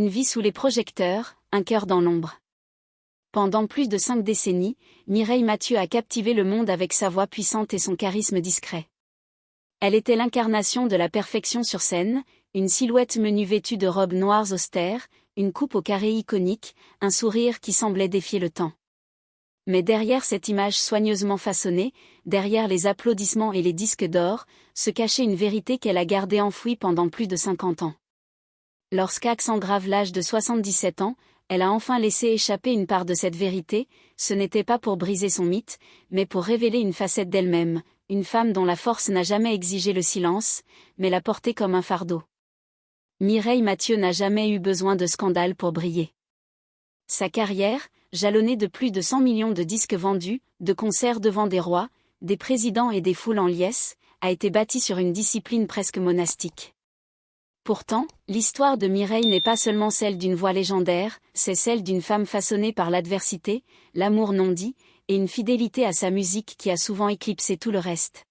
Une vie sous les projecteurs, un cœur dans l'ombre. Pendant plus de 5 décennies, Mireille Mathieu a captivé le monde avec sa voix puissante et son charisme discret. Elle était l'incarnation de la perfection sur scène, une silhouette menue vêtue de robes noires austères, une coupe au carré iconique, un sourire qui semblait défier le temps. Mais derrière cette image soigneusement façonnée, derrière les applaudissements et les disques d'or, se cachait une vérité qu'elle a gardée enfouie pendant plus de 50 ans. Lorsqu'Axe engrave l'âge de 77 ans, elle a enfin laissé échapper une part de cette vérité, ce n'était pas pour briser son mythe, mais pour révéler une facette d'elle-même, une femme dont la force n'a jamais exigé le silence, mais l'a porté comme un fardeau. Mireille Mathieu n'a jamais eu besoin de scandale pour briller. Sa carrière, jalonnée de plus de 100 millions de disques vendus, de concerts devant des rois, des présidents et des foules en liesse, a été bâtie sur une discipline presque monastique. Pourtant, l'histoire de Mireille n'est pas seulement celle d'une voix légendaire, c'est celle d'une femme façonnée par l'adversité, l'amour non dit, et une fidélité à sa musique qui a souvent éclipsé tout le reste.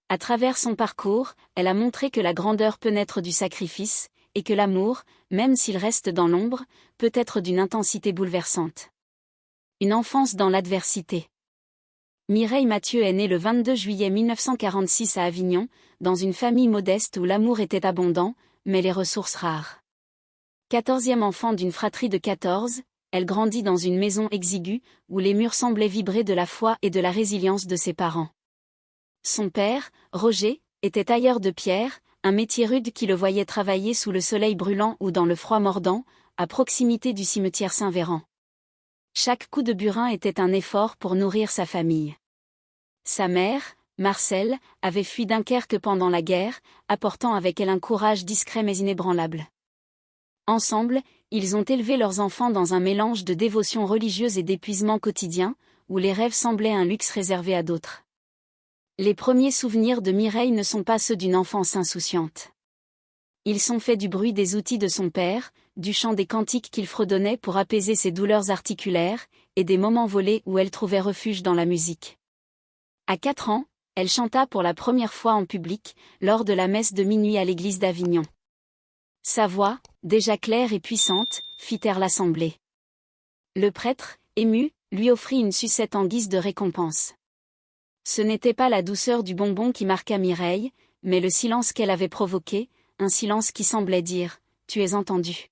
À travers son parcours, elle a montré que la grandeur peut naître du sacrifice, et que l'amour, même s'il reste dans l'ombre, peut être d'une intensité bouleversante. Une enfance dans l'adversité. Mireille Mathieu est née le 22 juillet 1946 à Avignon, dans une famille modeste où l'amour était abondant, mais les ressources rares. 14e enfant d'une fratrie de 14, elle grandit dans une maison exiguë, où les murs semblaient vibrer de la foi et de la résilience de ses parents. Son père, Roger, était tailleur de pierre, un métier rude qui le voyait travailler sous le soleil brûlant ou dans le froid mordant, à proximité du cimetière Saint-Véran. Chaque coup de burin était un effort pour nourrir sa famille. Sa mère, Marcelle, avait fui Dunkerque pendant la guerre, apportant avec elle un courage discret mais inébranlable. Ensemble, ils ont élevé leurs enfants dans un mélange de dévotion religieuse et d'épuisement quotidien, où les rêves semblaient un luxe réservé à d'autres. Les premiers souvenirs de Mireille ne sont pas ceux d'une enfance insouciante. Ils sont faits du bruit des outils de son père, du chant des cantiques qu'il fredonnait pour apaiser ses douleurs articulaires, et des moments volés où elle trouvait refuge dans la musique. À 4 ans, elle chanta pour la première fois en public, lors de la messe de minuit à l'église d'Avignon. Sa voix, déjà claire et puissante, fit taire l'assemblée. Le prêtre, ému, lui offrit une sucette en guise de récompense. Ce n'était pas la douceur du bonbon qui marqua Mireille, mais le silence qu'elle avait provoqué, un silence qui semblait dire « Tu es entendu ».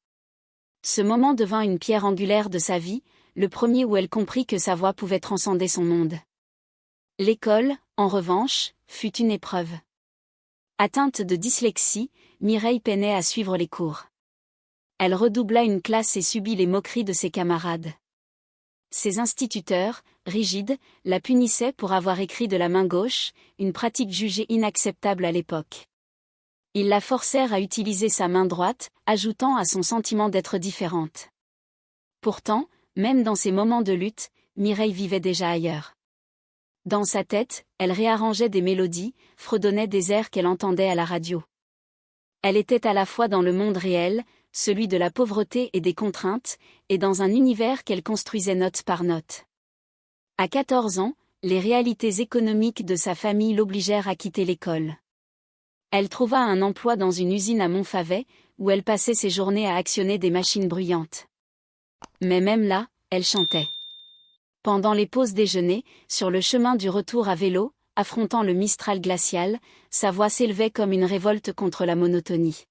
Ce moment devint une pierre angulaire de sa vie, le premier où elle comprit que sa voix pouvait transcender son monde. L'école, en revanche, fut une épreuve. Atteinte de dyslexie, Mireille peinait à suivre les cours. Elle redoubla une classe et subit les moqueries de ses camarades. Ses instituteurs, rigides, la punissaient pour avoir écrit de la main gauche, une pratique jugée inacceptable à l'époque. Ils la forcèrent à utiliser sa main droite, ajoutant à son sentiment d'être différente. Pourtant, même dans ces moments de lutte, Mireille vivait déjà ailleurs. Dans sa tête, elle réarrangeait des mélodies, fredonnait des airs qu'elle entendait à la radio. Elle était à la fois dans le monde réel, celui de la pauvreté et des contraintes, et dans un univers qu'elle construisait note par note. À 14 ans, les réalités économiques de sa famille l'obligèrent à quitter l'école. Elle trouva un emploi dans une usine à Montfavet, où elle passait ses journées à actionner des machines bruyantes. Mais même là, elle chantait. Pendant les pauses déjeuner, sur le chemin du retour à vélo, affrontant le Mistral glacial, sa voix s'élevait comme une révolte contre la monotonie.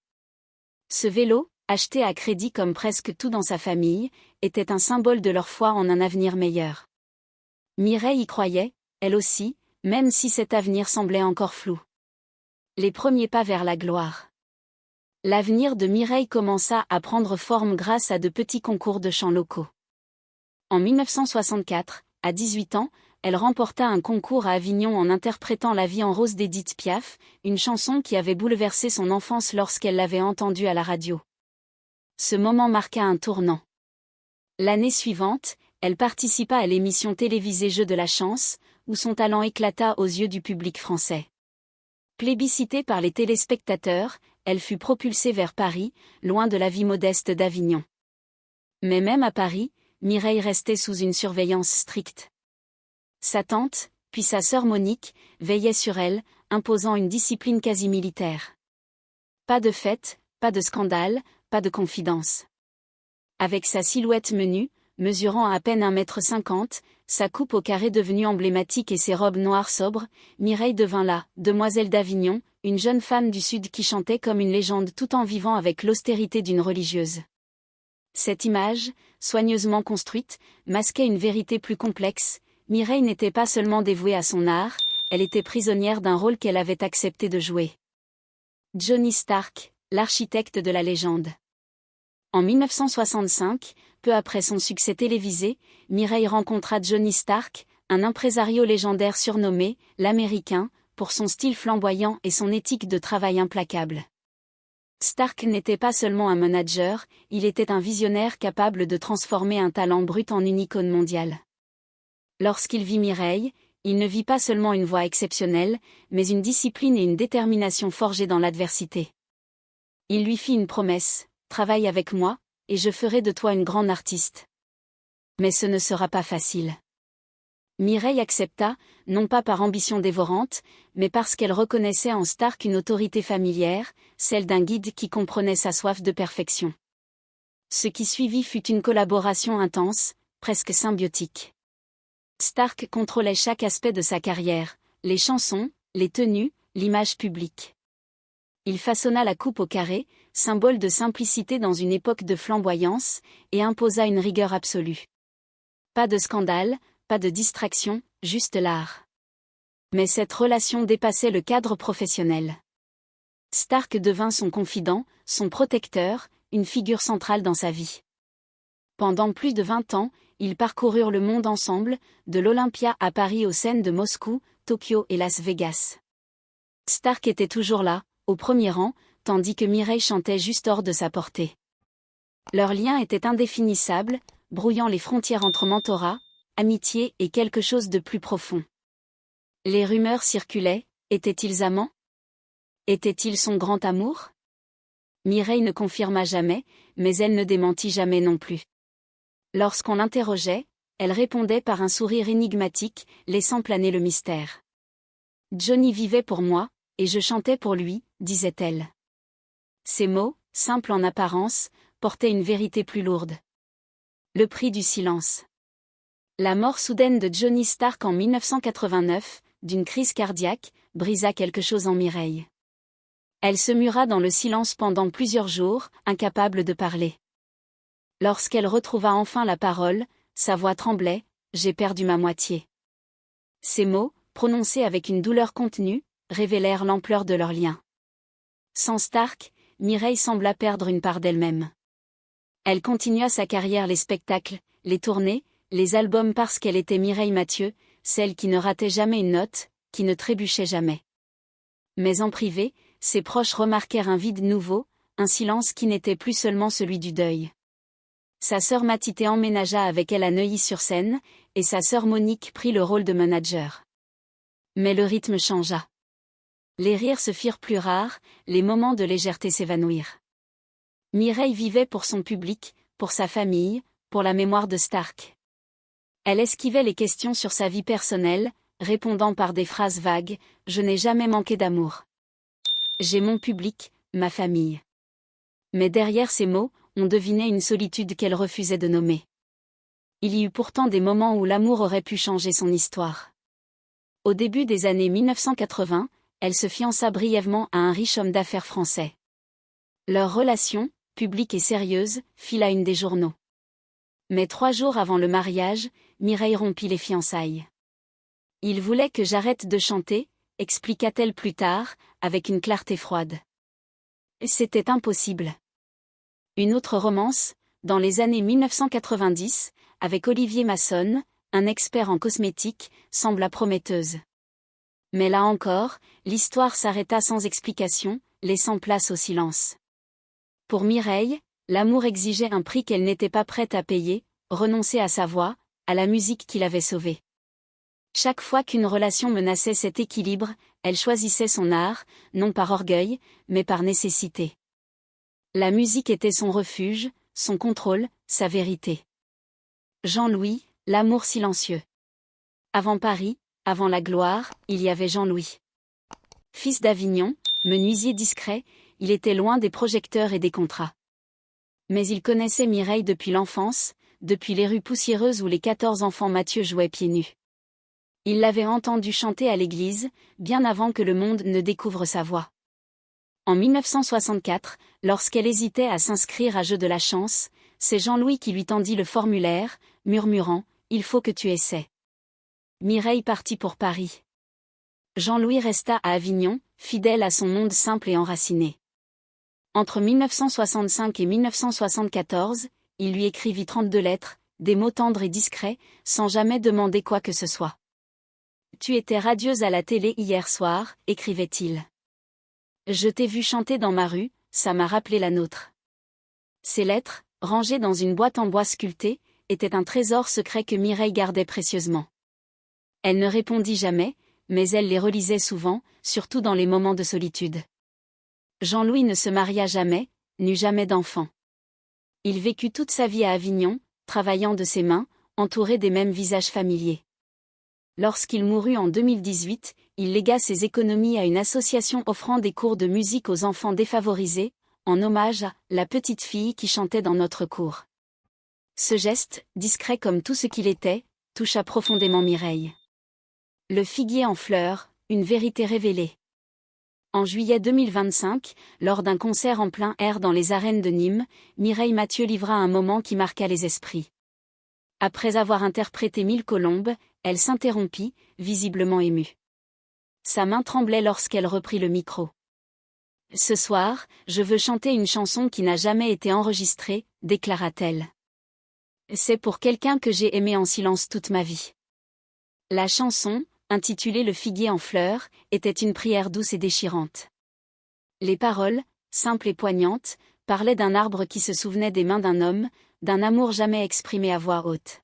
Ce vélo, acheté à crédit comme presque tout dans sa famille, était un symbole de leur foi en un avenir meilleur. Mireille y croyait, elle aussi, même si cet avenir semblait encore flou. Les premiers pas vers la gloire. L'avenir de Mireille commença à prendre forme grâce à de petits concours de chants locaux. En 1964, à 18 ans, elle remporta un concours à Avignon en interprétant La vie en rose d'Édith Piaf, une chanson qui avait bouleversé son enfance lorsqu'elle l'avait entendue à la radio. Ce moment marqua un tournant. L'année suivante, elle participa à l'émission télévisée Jeux de la chance, où son talent éclata aux yeux du public français. Plébiscitée par les téléspectateurs, elle fut propulsée vers Paris, loin de la vie modeste d'Avignon. Mais même à Paris, Mireille restait sous une surveillance stricte. Sa tante, puis sa sœur Monique, veillaient sur elle, imposant une discipline quasi militaire. Pas de fête, pas de scandale, pas de confidence. Avec sa silhouette menue, mesurant à peine 1,50 m, sa coupe au carré devenue emblématique et ses robes noires sobres, Mireille devint la « demoiselle d'Avignon », une jeune femme du Sud qui chantait comme une légende tout en vivant avec l'austérité d'une religieuse. Cette image, soigneusement construite, masquait une vérité plus complexe. Mireille n'était pas seulement dévouée à son art, elle était prisonnière d'un rôle qu'elle avait accepté de jouer. Johnny Stark, l'architecte de la légende. En 1965, peu après son succès télévisé, Mireille rencontra Johnny Stark, un impresario légendaire surnommé « l'Américain », pour son style flamboyant et son éthique de travail implacable. Stark n'était pas seulement un manager, il était un visionnaire capable de transformer un talent brut en une icône mondiale. Lorsqu'il vit Mireille, il ne vit pas seulement une voix exceptionnelle, mais une discipline et une détermination forgées dans l'adversité. Il lui fit une promesse: « Travaille avec moi, et je ferai de toi une grande artiste. » Mais ce ne sera pas facile. Mireille accepta, non pas par ambition dévorante, mais parce qu'elle reconnaissait en Stark une autorité familière, celle d'un guide qui comprenait sa soif de perfection. Ce qui suivit fut une collaboration intense, presque symbiotique. Stark contrôlait chaque aspect de sa carrière, les chansons, les tenues, l'image publique. Il façonna la coupe au carré, symbole de simplicité dans une époque de flamboyance, et imposa une rigueur absolue. Pas de scandale, pas de distraction, juste l'art. Mais cette relation dépassait le cadre professionnel. Stark devint son confident, son protecteur, une figure centrale dans sa vie. Pendant plus de 20 ans, ils parcoururent le monde ensemble, de l'Olympia à Paris aux scènes de Moscou, Tokyo et Las Vegas. Stark était toujours là, au premier rang, tandis que Mireille chantait juste hors de sa portée. Leur lien était indéfinissable, brouillant les frontières entre mentorat, amitié et quelque chose de plus profond. Les rumeurs circulaient, étaient-ils amants? Était-il son grand amour? Mireille ne confirma jamais, mais elle ne démentit jamais non plus. Lorsqu'on l'interrogeait, elle répondait par un sourire énigmatique, laissant planer le mystère. Johnny vivait pour moi, et je chantais pour lui, disait-elle. Ces mots, simples en apparence, portaient une vérité plus lourde. Le prix du silence. La mort soudaine de Johnny Stark en 1989, d'une crise cardiaque, brisa quelque chose en Mireille. Elle se mura dans le silence pendant plusieurs jours, incapable de parler. Lorsqu'elle retrouva enfin la parole, sa voix tremblait: « J'ai perdu ma moitié. » Ces mots, prononcés avec une douleur contenue, révélèrent l'ampleur de leur lien. Sans Stark, Mireille sembla perdre une part d'elle-même. Elle continua sa carrière, les spectacles, les tournées, les albums parce qu'elle était Mireille Mathieu, celle qui ne ratait jamais une note, qui ne trébuchait jamais. Mais en privé, ses proches remarquèrent un vide nouveau, un silence qui n'était plus seulement celui du deuil. Sa sœur Matité emménagea avec elle à Neuilly-sur-Seine, et sa sœur Monique prit le rôle de manager. Mais le rythme changea. Les rires se firent plus rares, les moments de légèreté s'évanouirent. Mireille vivait pour son public, pour sa famille, pour la mémoire de Stark. Elle esquivait les questions sur sa vie personnelle, répondant par des phrases vagues: « Je n'ai jamais manqué d'amour. J'ai mon public, ma famille. » Mais derrière ces mots, on devinait une solitude qu'elle refusait de nommer. Il y eut pourtant des moments où l'amour aurait pu changer son histoire. Au début des années 1980, elle se fiança brièvement à un riche homme d'affaires français. Leur relation, publique et sérieuse, fit la une des journaux. Mais 3 jours avant le mariage, Mireille rompit les fiançailles. « Il voulait que j'arrête de chanter », expliqua-t-elle plus tard, avec une clarté froide. C'était impossible. Une autre romance, dans les années 1990, avec Olivier Masson, un expert en cosmétique, sembla prometteuse. Mais là encore, l'histoire s'arrêta sans explication, laissant place au silence. Pour Mireille, l'amour exigeait un prix qu'elle n'était pas prête à payer, renoncer à sa voix, à la musique qui l'avait sauvée. Chaque fois qu'une relation menaçait cet équilibre, elle choisissait son art, non par orgueil, mais par nécessité. La musique était son refuge, son contrôle, sa vérité. Jean-Louis, l'amour silencieux. Avant Paris, avant la gloire, il y avait Jean-Louis. Fils d'Avignon, menuisier discret, il était loin des projecteurs et des contrats. Mais il connaissait Mireille depuis l'enfance, depuis les rues poussiéreuses où les 14 enfants Mathieu jouaient pieds nus. Il l'avait entendue chanter à l'église, bien avant que le monde ne découvre sa voix. En 1964, lorsqu'elle hésitait à s'inscrire à Jeux de la chance, c'est Jean-Louis qui lui tendit le formulaire, murmurant « Il faut que tu essaies ». Mireille partit pour Paris. Jean-Louis resta à Avignon, fidèle à son monde simple et enraciné. Entre 1965 et 1974, il lui écrivit 32 lettres, des mots tendres et discrets, sans jamais demander quoi que ce soit. « Tu étais radieuse à la télé hier soir », écrivait-il. « Je t'ai vu chanter dans ma rue, ça m'a rappelé la nôtre. » Ces lettres, rangées dans une boîte en bois sculpté, étaient un trésor secret que Mireille gardait précieusement. Elle ne répondit jamais, mais elle les relisait souvent, surtout dans les moments de solitude. Jean-Louis ne se maria jamais, n'eut jamais d'enfant. Il vécut toute sa vie à Avignon, travaillant de ses mains, entouré des mêmes visages familiers. Lorsqu'il mourut en 2018, il légua ses économies à une association offrant des cours de musique aux enfants défavorisés, en hommage à « la petite fille qui chantait dans notre cour ». Ce geste, discret comme tout ce qu'il était, toucha profondément Mireille. Le figuier en fleurs, une vérité révélée. En juillet 2025, lors d'un concert en plein air dans les arènes de Nîmes, Mireille Mathieu livra un moment qui marqua les esprits. Après avoir interprété 1000 colombes, elle s'interrompit, visiblement émue. Sa main tremblait lorsqu'elle reprit le micro. « Ce soir, je veux chanter une chanson qui n'a jamais été enregistrée », déclara-t-elle. « C'est pour quelqu'un que j'ai aimé en silence toute ma vie. » La chanson, intitulée « Le figuier en fleurs », était une prière douce et déchirante. Les paroles, simples et poignantes, parlaient d'un arbre qui se souvenait des mains d'un homme, d'un amour jamais exprimé à voix haute.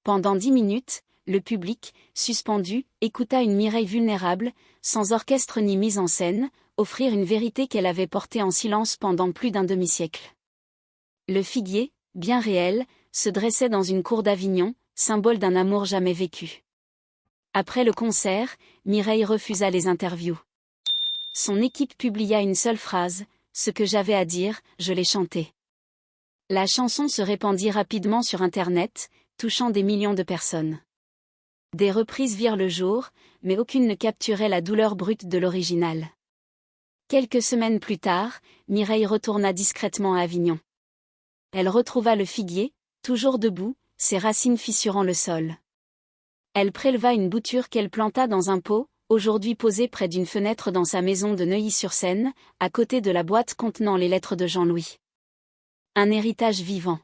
Pendant 10 minutes, le public, suspendu, écouta une Mireille vulnérable, sans orchestre ni mise en scène, offrir une vérité qu'elle avait portée en silence pendant plus d'un demi-siècle. Le figuier, bien réel, se dressait dans une cour d'Avignon, symbole d'un amour jamais vécu. Après le concert, Mireille refusa les interviews. Son équipe publia une seule phrase, « Ce que j'avais à dire, je l'ai chanté ». La chanson se répandit rapidement sur Internet, touchant des millions de personnes. Des reprises virent le jour, mais aucune ne capturait la douleur brute de l'original. Quelques semaines plus tard, Mireille retourna discrètement à Avignon. Elle retrouva le figuier, toujours debout, ses racines fissurant le sol. Elle préleva une bouture qu'elle planta dans un pot, aujourd'hui posé près d'une fenêtre dans sa maison de Neuilly-sur-Seine, à côté de la boîte contenant les lettres de Jean-Louis. Un héritage vivant.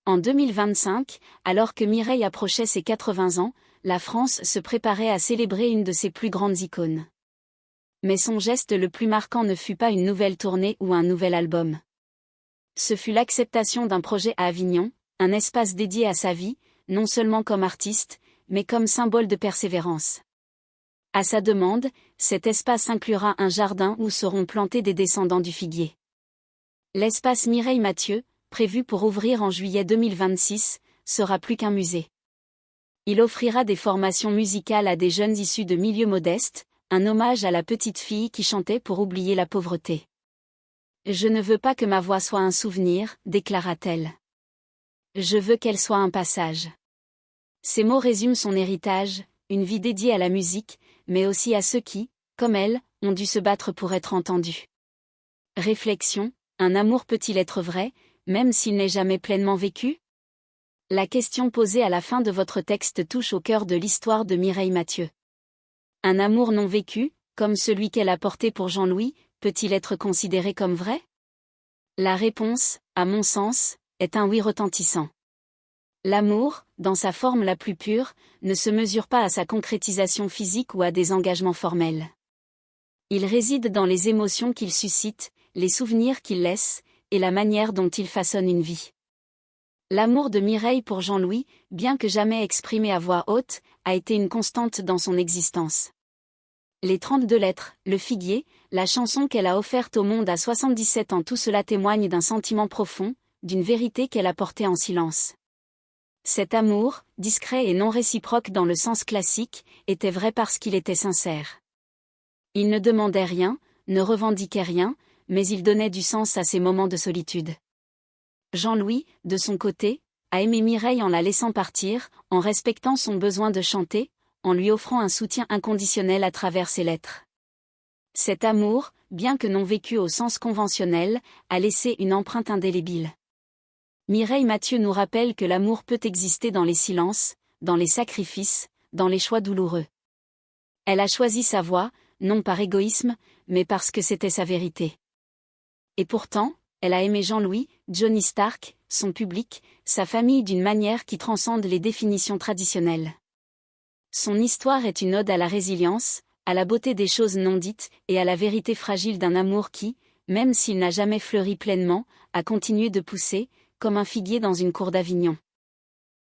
En 2025, alors que Mireille approchait ses 80 ans, la France se préparait à célébrer une de ses plus grandes icônes. Mais son geste le plus marquant ne fut pas une nouvelle tournée ou un nouvel album. Ce fut l'acceptation d'un projet à Avignon, un espace dédié à sa vie, non seulement comme artiste, mais comme symbole de persévérance. À sa demande, cet espace inclura un jardin où seront plantés des descendants du figuier. L'espace Mireille Mathieu, prévu pour ouvrir en juillet 2026, sera plus qu'un musée. Il offrira des formations musicales à des jeunes issus de milieux modestes, un hommage à la petite fille qui chantait pour oublier la pauvreté. « Je ne veux pas que ma voix soit un souvenir », déclara-t-elle. « Je veux qu'elle soit un passage. » Ces mots résument son héritage, une vie dédiée à la musique, mais aussi à ceux qui, comme elle, ont dû se battre pour être entendus. Réflexion, un amour peut-il être vrai, même s'il n'est jamais pleinement vécu? La question posée à la fin de votre texte touche au cœur de l'histoire de Mireille Mathieu. Un amour non vécu, comme celui qu'elle a porté pour Jean-Louis, peut-il être considéré comme vrai? La réponse, à mon sens, est un oui retentissant. L'amour, dans sa forme la plus pure, ne se mesure pas à sa concrétisation physique ou à des engagements formels. Il réside dans les émotions qu'il suscite, les souvenirs qu'il laisse, et la manière dont il façonne une vie. L'amour de Mireille pour Jean-Louis, bien que jamais exprimé à voix haute, a été une constante dans son existence. Les 32 lettres, le figuier, la chanson qu'elle a offerte au monde à 77 ans, tout cela témoigne d'un sentiment profond, d'une vérité qu'elle a portée en silence. Cet amour, discret et non réciproque dans le sens classique, était vrai parce qu'il était sincère. Il ne demandait rien, ne revendiquait rien, mais il donnait du sens à ses moments de solitude. Jean-Louis, de son côté, a aimé Mireille en la laissant partir, en respectant son besoin de chanter, en lui offrant un soutien inconditionnel à travers ses lettres. Cet amour, bien que non vécu au sens conventionnel, a laissé une empreinte indélébile. Mireille Mathieu nous rappelle que l'amour peut exister dans les silences, dans les sacrifices, dans les choix douloureux. Elle a choisi sa voie, non par égoïsme, mais parce que c'était sa vérité. Et pourtant, elle a aimé Jean-Louis, Johnny Stark, son public, sa famille d'une manière qui transcende les définitions traditionnelles. Son histoire est une ode à la résilience, à la beauté des choses non dites et à la vérité fragile d'un amour qui, même s'il n'a jamais fleuri pleinement, a continué de pousser, comme un figuier dans une cour d'Avignon.